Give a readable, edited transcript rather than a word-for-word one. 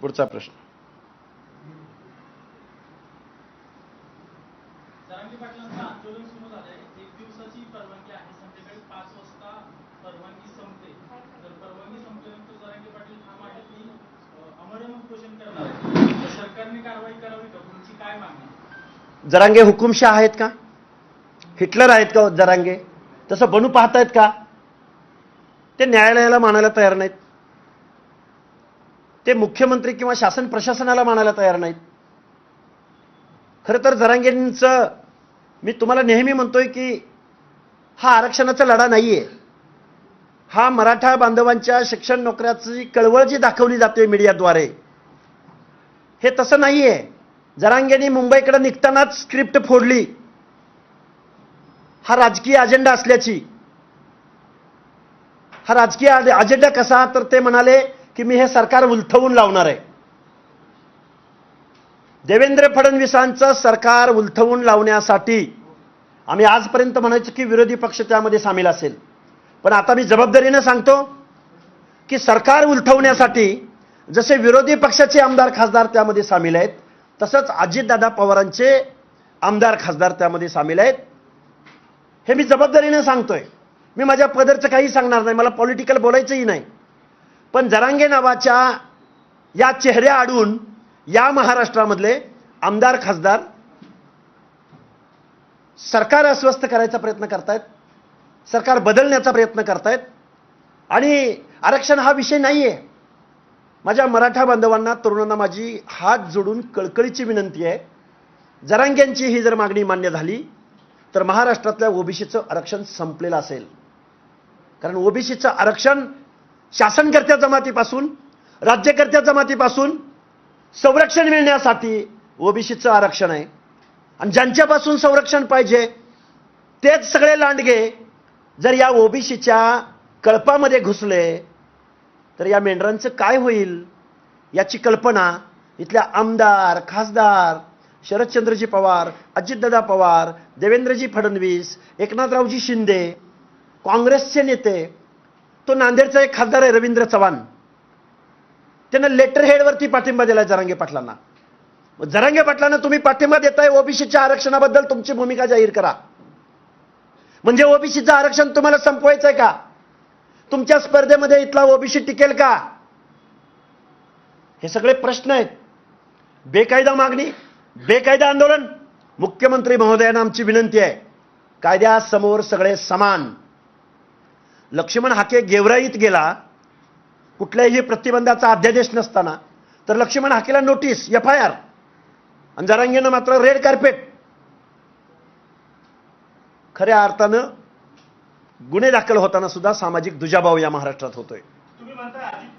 पुढचा प्रश्न. जरांगे पाटलांचं आंदोलन सुरू झालंय. 1 दिवसाची परवानगी आहे, संध्याकाळी 5 वाजता परवानगी संपते. तर परवानगी संपल्यानंतर जरांगे पाटील ठाम आहेत की अमरण उपोषण करणार आहे. तर सरकारने कारवाई करावी का? तुमची काय मागणी? जरांगे हुकुमशाह आहेत का? हिटलर आहेत का जरांगे? तसं बनू पाहतायत का? ते न्यायालयाला मानायला तयार नाहीत. ते मुख्यमंत्री किंवा शासन प्रशासनाला मानायला तयार नाहीत. खरं तर जरांगेंचं मी तुम्हाला नेहमी म्हणतोय की हा आरक्षणाचा लढा नाहीये. हा मराठा बांधवांच्या शिक्षण नोकऱ्याची कळवळ जी दाखवली जाते मीडियाद्वारे, हे तसं नाहीये. जरांगेंनी मुंबईकडे निघतानाच स्क्रिप्ट फोडली हा राजकीय अजेंडा असल्याची. हा राजकीय अजेंडा कसा? तर ते म्हणाले की मी हे सरकार उलथवून लावणार आहे. देवेंद्र फडणवीसांचं सरकार उलथवून लावण्यासाठी आम्ही आजपर्यंत म्हणायचो की विरोधी पक्ष त्यामध्ये सामील असेल, पण आता मी जबाबदारीने सांगतो की सरकार उलथवण्यासाठी जसे विरोधी पक्षाचे आमदार खासदार त्यामध्ये सामील आहेत, तसंच अजितदादा पवारांचे आमदार खासदार त्यामध्ये सामील आहेत. हे मी जबाबदारीने सांगतोय. मी माझ्या पदरचं काही सांगणार नाही, मला पॉलिटिकल बोलायचंही नाही. पण जरांगे नावाच्या या चेहऱ्या आडून या महाराष्ट्रामधले आमदार खासदार सरकार अस्वस्थ करायचा प्रयत्न करतायत, सरकार बदलण्याचा प्रयत्न करतायत. आणि आरक्षण हा विषय नाहीये. माझ्या मराठा बांधवांना, तरुणांना माझी हात जोडून कळकळीची विनंती आहे, जरांगेंची ही जर मागणी मान्य झाली तर महाराष्ट्रातल्या ओबीसीचं आरक्षण संपलेलं असेल. कारण ओबीसीचं आरक्षण शासनकर्त्या जमातीपासून, राज्यकर्त्या जमातीपासून संरक्षण मिळण्यासाठी ओबीसीचं आरक्षण आहे. आणि ज्यांच्यापासून संरक्षण पाहिजे तेच सगळे लांडगे जर या ओबीसीच्या कळपामध्ये घुसले तर या मेंढरांचं काय होईल याची कल्पना इथल्या आमदार खासदार शरदचंद्रजी पवार, अजितदादा पवार, देवेंद्रजी फडणवीस, एकनाथरावजी शिंदे, काँग्रेसचे नेते, तो नांदेडचा एक खासदार आहे रवींद्र चव्हाण, त्यानं लेटर हेडवरती पाठिंबा दिलाय जरांगे पाटलांना. जरांगे पाटलांना तुम्ही पाठिंबा देताय, ओबीसीच्या आरक्षणाबद्दल तुमची भूमिका जाहीर करा. म्हणजे ओबीसीचं आरक्षण तुम्हाला संपवायचंय का? तुमच्या स्पर्धेमध्ये इथला ओबीसी टिकेल का? हे सगळे प्रश्न आहेत. बेकायदा मागणी, बेकायदा आंदोलन. मुख्यमंत्री महोदयांना आमची विनंती आहे, कायद्यासमोर सगळे समान. लक्ष्मण हाके गेवराईत गेला कुठल्याही प्रतिबंधाचा अध्यादेश नसताना, तर लक्ष्मण हाकेला नोटीस, FIR, आणि जरांगेनं मात्र रेड कार्पेट. खऱ्या अर्थानं गुन्हे दाखल होताना सुद्धा सामाजिक दुजाभाव या महाराष्ट्रात होतोय.